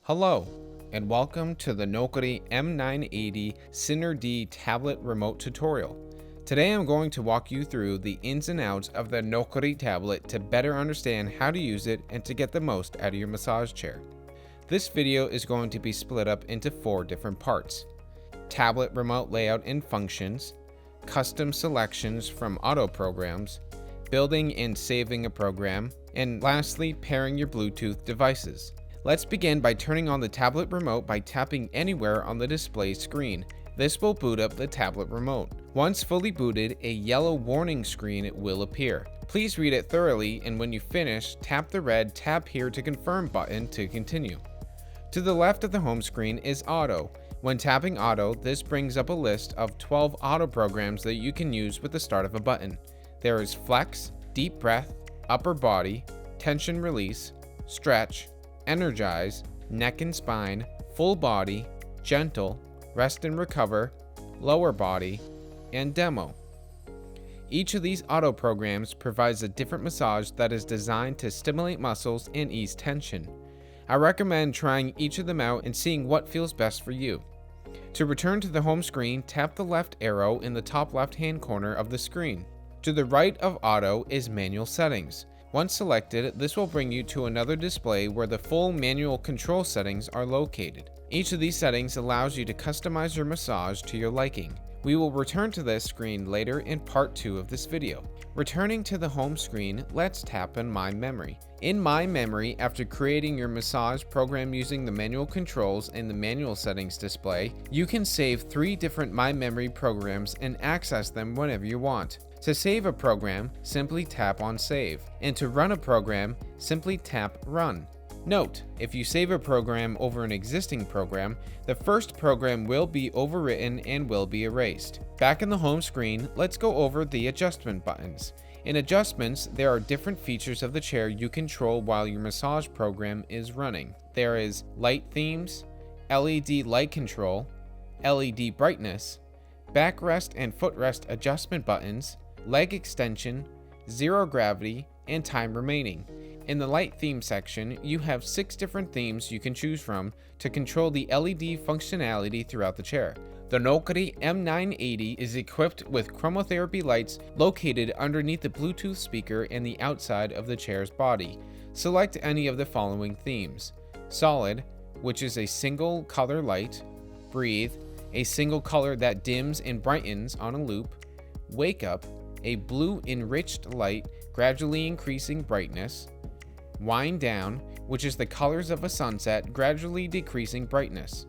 Hello, and welcome to the Nokori M980 Syner-D tablet remote tutorial. Today I'm going to walk you through the ins and outs of the Nokori tablet to better understand how to use it and to get the most out of your massage chair. This video is going to be split up into 4 different parts: tablet remote layout and functions, custom selections from auto programs, building and saving a program, and lastly, pairing your Bluetooth devices. Let's begin by turning on the tablet remote by tapping anywhere on the display screen. This will boot up the tablet remote. Once fully booted, a yellow warning screen will appear. Please read it thoroughly, and when you finish, tap the red "Tap here to confirm" button to continue. To the left of the home screen is Auto. When tapping Auto, this brings up a list of 12 auto programs that you can use with the start of a button. There is Flex, Deep Breath, Upper Body, Tension Release, Stretch, Energize, Neck and Spine, Full Body, Gentle, Rest and Recover, Lower Body, and Demo. Each of these auto programs provides a different massage that is designed to stimulate muscles and ease tension. I recommend trying each of them out and seeing what feels best for you. To return to the home screen, tap the left arrow in the top left-hand corner of the screen. To the right of Auto is Manual Settings. Once selected, this will bring you to another display where the full manual control settings are located. Each of these settings allows you to customize your massage to your liking. We will return to this screen later in part 2 of this video. Returning to the home screen, let's tap on MyMemory. In MyMemory, after creating your massage program using the manual controls in the manual settings display, you can save 3 different MyMemory programs and access them whenever you want. To save a program, simply tap on Save, and to run a program, simply tap Run. Note, if you save a program over an existing program, the first program will be overwritten and will be erased. Back in the home screen, let's go over the adjustment buttons. In adjustments, there are different features of the chair you control while your massage program is running. There is light themes, LED light control, LED brightness, backrest and footrest adjustment buttons, leg extension, zero gravity, and time remaining. In the light theme section, you have 6 different themes you can choose from to control the LED functionality throughout the chair. The Nokori M980 is equipped with chromotherapy lights located underneath the Bluetooth speaker and the outside of the chair's body. Select any of the following themes: Solid, which is a single color light; Breathe, a single color that dims and brightens on a loop; Wake Up, a blue enriched light gradually increasing brightness; Wind Down, which is the colors of a sunset gradually decreasing brightness;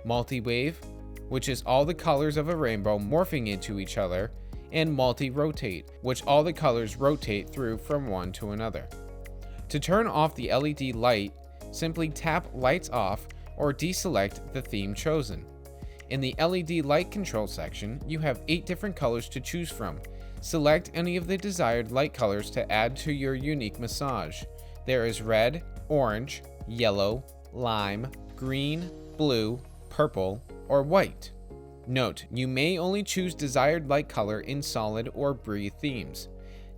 Multi-Wave, which is all the colors of a rainbow morphing into each other; and Multi-Rotate, which all the colors rotate through from one to another. To turn off the LED light, simply tap Lights Off or deselect the theme chosen. In the LED light control section, you have 8 different colors to choose from. Select any of the desired light colors to add to your unique massage. There is red, orange, yellow, lime, green, blue, purple, or white. Note, you may only choose desired light color in Solid or Breathe themes.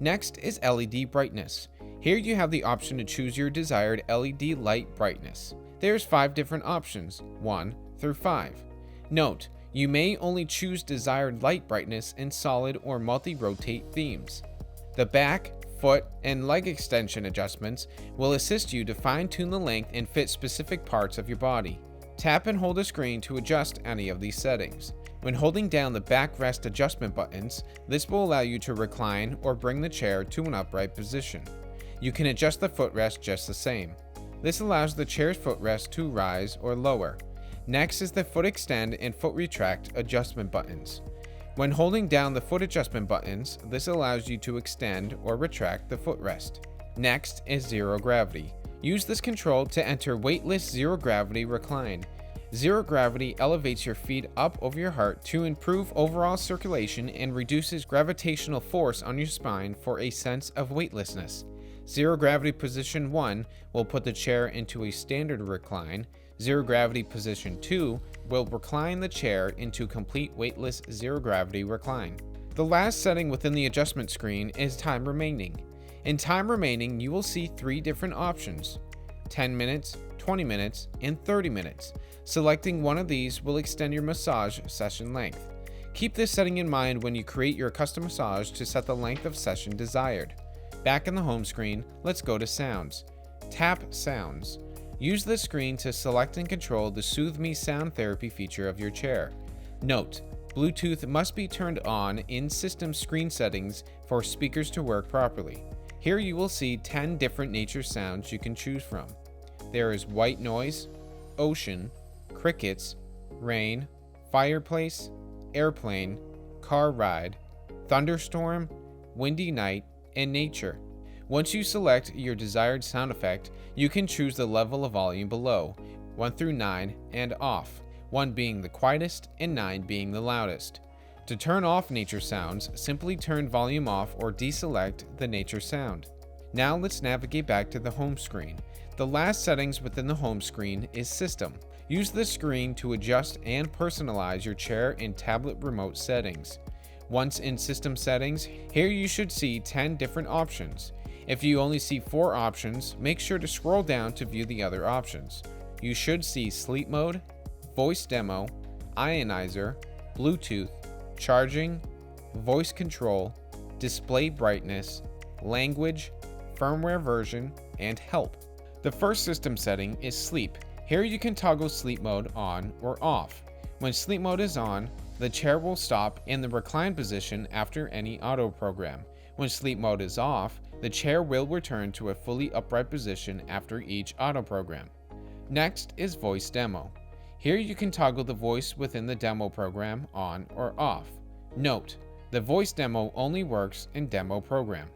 Next is LED brightness. Here you have the option to choose your desired LED light brightness. There's 5 different options, 1 through 5. Note, you may only choose desired light brightness in Solid or Multi-Rotate themes. The back, foot, and leg extension adjustments will assist you to fine-tune the length and fit specific parts of your body. Tap and hold the screen to adjust any of these settings. When holding down the backrest adjustment buttons, this will allow you to recline or bring the chair to an upright position. You can adjust the footrest just the same. This allows the chair's footrest to rise or lower. Next is the foot extend and foot retract adjustment buttons. When holding down the foot adjustment buttons, this allows you to extend or retract the footrest. Next is zero gravity. Use this control to enter weightless zero gravity recline. Zero gravity elevates your feet up over your heart to improve overall circulation and reduces gravitational force on your spine for a sense of weightlessness. Zero gravity position 1 will put the chair into a standard recline. Zero gravity position 2 will recline the chair into complete weightless zero gravity recline. The last setting within the adjustment screen is time remaining. In time remaining, you will see 3 different options: 10 minutes, 20 minutes, and 30 minutes. Selecting one of these will extend your massage session length. Keep this setting in mind when you create your custom massage to set the length of session desired. Back in the home screen, let's go to Sounds. Tap Sounds. Use the screen to select and control the Soothe Me sound therapy feature of your chair. Note: Bluetooth must be turned on in system screen settings for speakers to work properly. Here you will see 10 different nature sounds you can choose from. There is white noise, ocean, crickets, rain, fireplace, airplane, car ride, thunderstorm, windy night, and nature. Once you select your desired sound effect, you can choose the level of volume below, 1 through 9 and off, 1 being the quietest and 9 being the loudest. To turn off nature sounds, simply turn volume off or deselect the nature sound. Now let's navigate back to the home screen. The last settings within the home screen is System. Use this screen to adjust and personalize your chair and tablet remote settings. Once in System Settings, here you should see 10 different options. If you only see 4 options, make sure to scroll down to view the other options. You should see Sleep Mode, Voice Demo, Ionizer, Bluetooth, Charging, Voice Control, Display Brightness, Language, Firmware Version, and Help. The first system setting is Sleep. Here you can toggle sleep mode on or off. When sleep mode is on, the chair will stop in the recline position after any auto program. When sleep mode is off, the chair will return to a fully upright position after each auto program. Next is Voice Demo. Here you can toggle the voice within the demo program on or off. Note: the voice demo only works in demo program.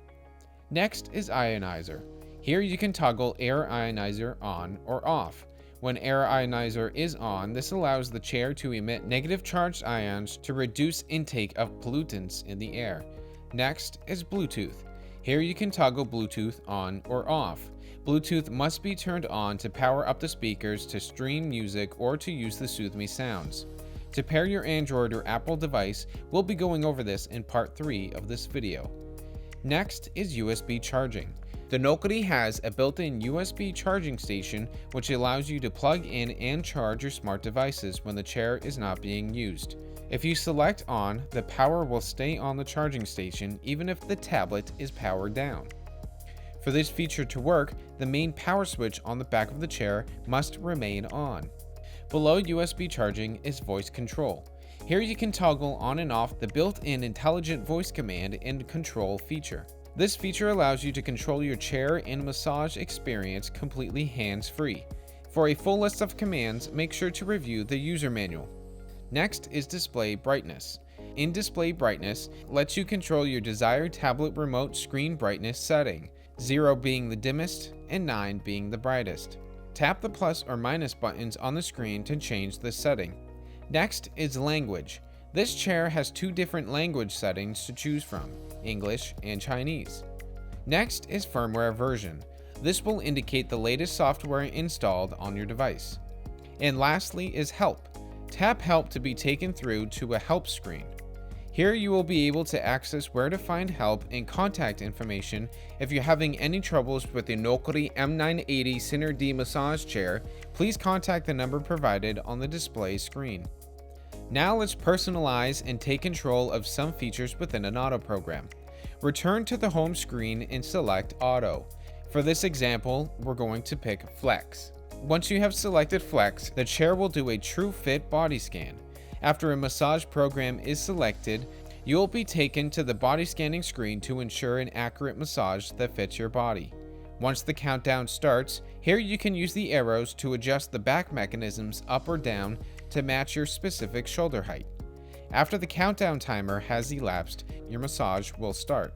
Next is Ionizer. Here you can toggle Air Ionizer on or off. When Air Ionizer is on, this allows the chair to emit negative charged ions to reduce intake of pollutants in the air. Next is Bluetooth. Here you can toggle Bluetooth on or off. Bluetooth must be turned on to power up the speakers to stream music or to use the Soothe Me sounds. To pair your Android or Apple device, we'll be going over this in part 3 of this video. Next is USB charging. The Nokori has a built-in USB charging station which allows you to plug in and charge your smart devices when the chair is not being used. If you select on, the power will stay on the charging station even if the tablet is powered down. For this feature to work, the main power switch on the back of the chair must remain on. Below USB charging is voice control. Here you can toggle on and off the built-in intelligent voice command and control feature. This feature allows you to control your chair and massage experience completely hands-free. For a full list of commands, make sure to review the user manual. Next is Display Brightness. In Display Brightness, lets you control your desired tablet remote screen brightness setting, 0 being the dimmest and 9 being the brightest. Tap the plus or minus buttons on the screen to change this setting. Next is Language. This chair has 2 different language settings to choose from, English and Chinese. Next is Firmware Version. This will indicate the latest software installed on your device. And lastly is Help. Tap Help to be taken through to a help screen. Here you will be able to access where to find help and contact information if you're having any troubles with the Nokori M980 Syner-D massage chair. Please contact the number provided on the display screen. Now let's personalize and take control of some features within an auto program. Return to the home screen and select Auto. For this example, we're going to pick Flex. Once you have selected Flex, the chair will do a TrueFit body scan. After a massage program is selected, you will be taken to the body scanning screen to ensure an accurate massage that fits your body. Once the countdown starts, here you can use the arrows to adjust the back mechanisms up or down to match your specific shoulder height. After the countdown timer has elapsed, your massage will start.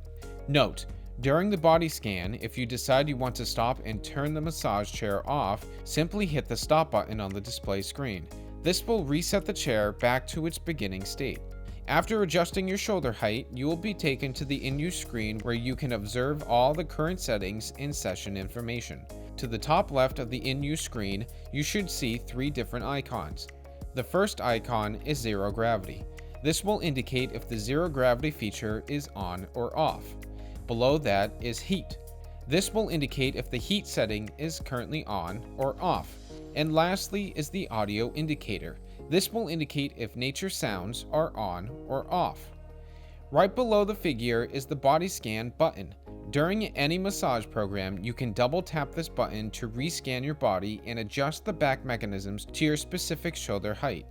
Note: during the body scan, if you decide you want to stop and turn the massage chair off, simply hit the stop button on the display screen. This will reset the chair back to its beginning state. After adjusting your shoulder height, you will be taken to the in-use screen where you can observe all the current settings and session information. To the top left of the in-use screen, you should see 3 different icons. The first icon is Zero Gravity. This will indicate if the zero gravity feature is on or off. Below that is Heat. This will indicate if the heat setting is currently on or off. And lastly is the audio indicator. This will indicate if nature sounds are on or off. Right below the figure is the body scan button. During any massage program, you can double tap this button to rescan your body and adjust the back mechanisms to your specific shoulder height.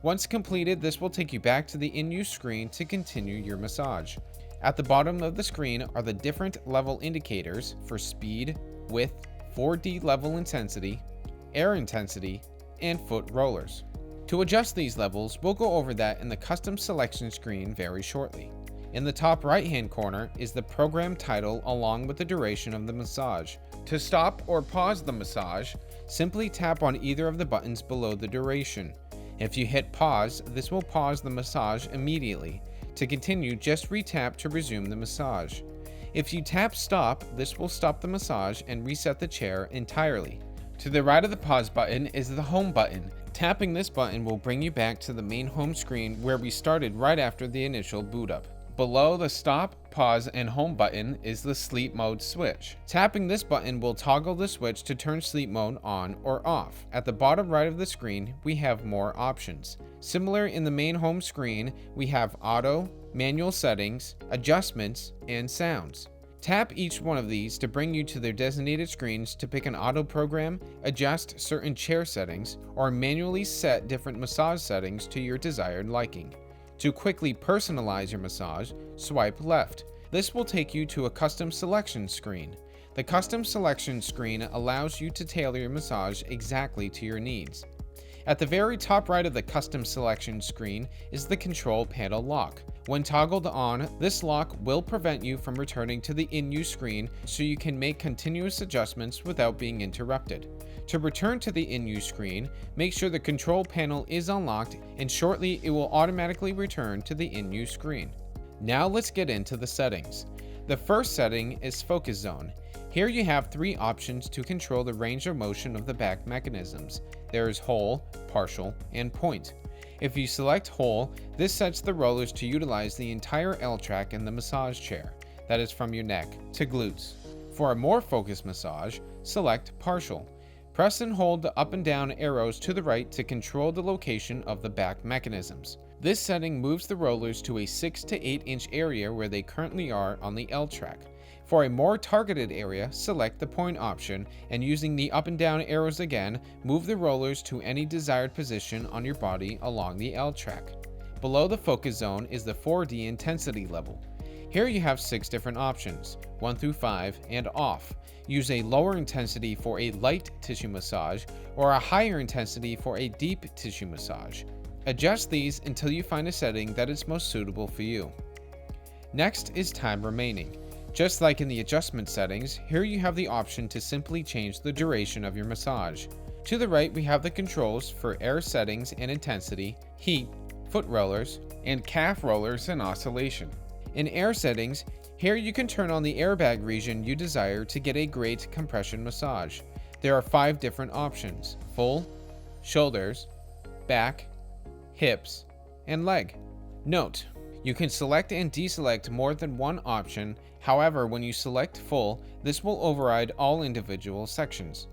Once completed, this will take you back to the in-use screen to continue your massage. At the bottom of the screen are the different level indicators for speed, width, 4D level intensity, air intensity, and foot rollers. To adjust these levels, we'll go over that in the custom selection screen very shortly. In the top right-hand corner is the program title along with the duration of the massage. To stop or pause the massage, simply tap on either of the buttons below the duration. If you hit pause, this will pause the massage immediately. To continue, just re-tap to resume the massage. If you tap stop, this will stop the massage and reset the chair entirely. To the right of the pause button is the home button. Tapping this button will bring you back to the main home screen where we started right after the initial boot up. Below the stop, pause, and home button is the sleep mode switch. Tapping this button will toggle the switch to turn sleep mode on or off. At the bottom right of the screen, we have more options. Similar in the main home screen, we have auto, manual settings, adjustments, and sounds. Tap each one of these to bring you to their designated screens to pick an auto program, adjust certain chair settings, or manually set different massage settings to your desired liking. To quickly personalize your massage, swipe left. This will take you to a custom selection screen. The custom selection screen allows you to tailor your massage exactly to your needs. At the very top right of the custom selection screen is the control panel lock. When toggled on, this lock will prevent you from returning to the in-use screen so you can make continuous adjustments without being interrupted. To return to the in-use screen, make sure the control panel is unlocked and shortly it will automatically return to the in-use screen. Now let's get into the settings. The first setting is focus zone. Here you have three options to control the range of motion of the back mechanisms. There is whole, partial, and point. If you select whole, this sets the rollers to utilize the entire L track in the massage chair, that is from your neck to glutes. For a more focused massage, select partial. Press and hold the up and down arrows to the right to control the location of the back mechanisms. This setting moves the rollers to a 6 to 8 inch area where they currently are on the L track. For a more targeted area, select the point option, and using the up and down arrows again, move the rollers to any desired position on your body along the L track. Below the focus zone is the 4D intensity level. Here you have 6 different options, 1 through 5 and off. Use a lower intensity for a light tissue massage or a higher intensity for a deep tissue massage. Adjust these until you find a setting that is most suitable for you. Next is time remaining. Just like in the adjustment settings, here you have the option to simply change the duration of your massage. To the right, we have the controls for air settings and intensity, heat, foot rollers, and calf rollers and oscillation. In air settings, here you can turn on the airbag region you desire to get a great compression massage. There are 5 different options: full, shoulders, back, hips, and leg. Note: you can select and deselect more than one option. However, when you select full, this will override all individual sections.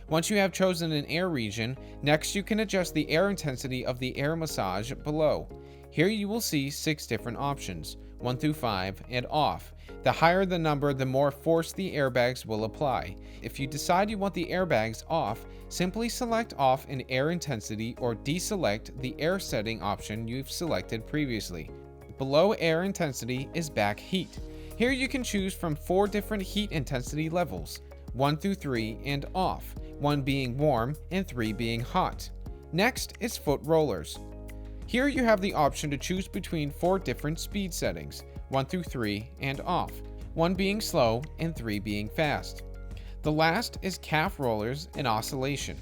Once you have chosen an air region, next you can adjust the air intensity of the air massage below. Here you will see 6 different options, 1 through 5 and off. The higher the number, the more force the airbags will apply. If you decide you want the airbags off, simply select off in air intensity or deselect the air setting option you've selected previously. Below air intensity is back heat. Here you can choose from 4 different heat intensity levels, 1 through 3 and off, 1 being warm and 3 being hot. Next is foot rollers. Here you have the option to choose between 4 different speed settings, 1 through 3 and off, 1 being slow and 3 being fast. The last is calf rollers and oscillation.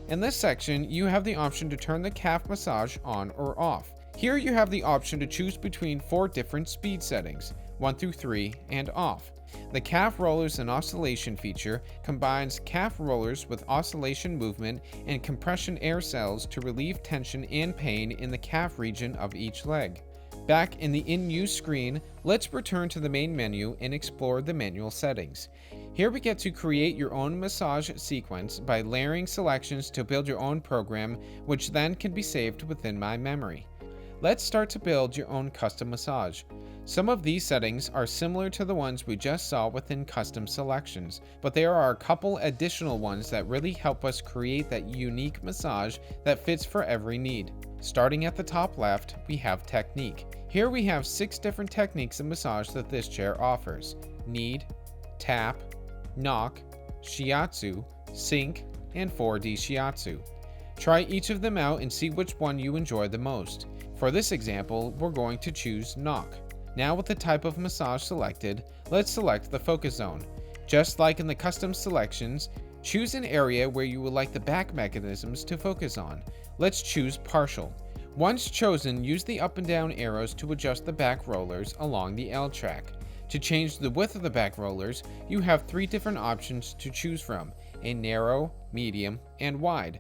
In this section, you have the option to turn the calf massage on or off. Here you have the option to choose between 4 different speed settings, 1 through 3 and off. The calf rollers and oscillation feature combines calf rollers with oscillation movement and compression air cells to relieve tension and pain in the calf region of each leg. Back in the in-use screen, let's return to the main menu and explore the manual settings. Here we get to create your own massage sequence by layering selections to build your own program, which then can be saved within MyMemory. Let's start to build your own custom massage. Some of these settings are similar to the ones we just saw within custom selections, but there are a couple additional ones that really help us create that unique massage that fits for every need. Starting at the top left, we have technique. Here we have 6 different techniques of massage that this chair offers: knead, tap, knock, shiatsu, sink, and 4D shiatsu. Try each of them out and see which one you enjoy the most. For this example, we're going to choose knock. Now with the type of massage selected, let's select the focus zone. Just like in the custom selections, choose an area where you would like the back mechanisms to focus on. Let's choose partial. Once chosen, use the up and down arrows to adjust the back rollers along the L track. To change the width of the back rollers, you have 3 different options to choose from: a narrow, medium, and wide.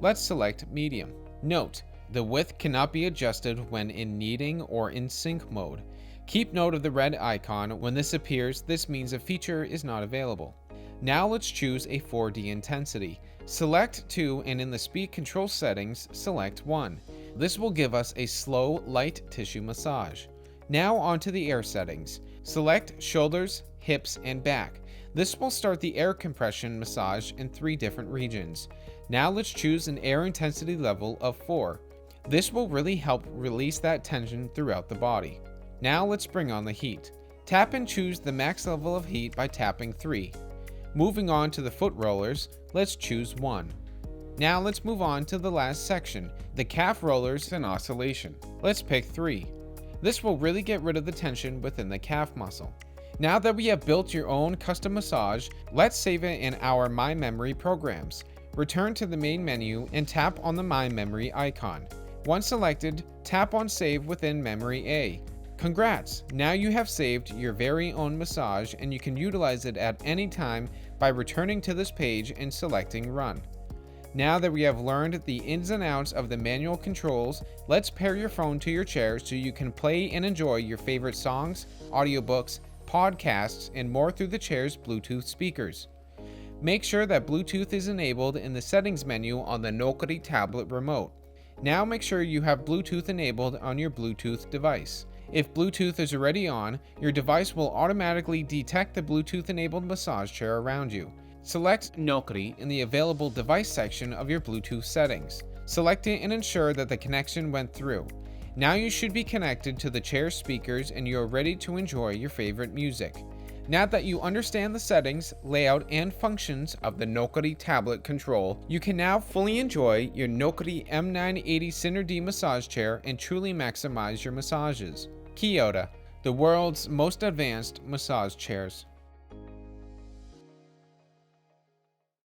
Let's select medium. Note, the width cannot be adjusted when in kneading or in sync mode. Keep note of the red icon. When this appears, this means a feature is not available. Now let's choose a 4D intensity. Select 2 and in the speed control settings, select 1. This will give us a slow, light tissue massage. Now onto the air settings. Select shoulders, hips, and back. This will start the air compression massage in 3 different regions. Now let's choose an air intensity level of 4. This will really help release that tension throughout the body. Now let's bring on the heat. Tap and choose the max level of heat by tapping 3. Moving on to the foot rollers, let's choose 1. Now let's move on to the last section, the calf rollers and oscillation. Let's pick 3. This will really get rid of the tension within the calf muscle. Now that we have built your own custom massage, let's save it in our MyMemory programs. Return to the main menu and tap on the MyMemory icon. Once selected, tap on Save within Memory A. Congrats! Now you have saved your very own massage and you can utilize it at any time by returning to this page and selecting Run. Now that we have learned the ins and outs of the manual controls, let's pair your phone to your chair so you can play and enjoy your favorite songs, audiobooks, podcasts, and more through the chair's Bluetooth speakers. Make sure that Bluetooth is enabled in the settings menu on the Nokori tablet remote. Now make sure you have Bluetooth enabled on your Bluetooth device. If Bluetooth is already on, your device will automatically detect the Bluetooth enabled massage chair around you. Select Nokori in the available device section of your Bluetooth settings. Select it and ensure that the connection went through. Now you should be connected to the chair's speakers and you are ready to enjoy your favorite music. Now that you understand the settings, layout, and functions of the Nokori tablet control, you can now fully enjoy your Nokori M980 Syner-D massage chair and truly maximize your massages. Kyota, the world's most advanced massage chairs.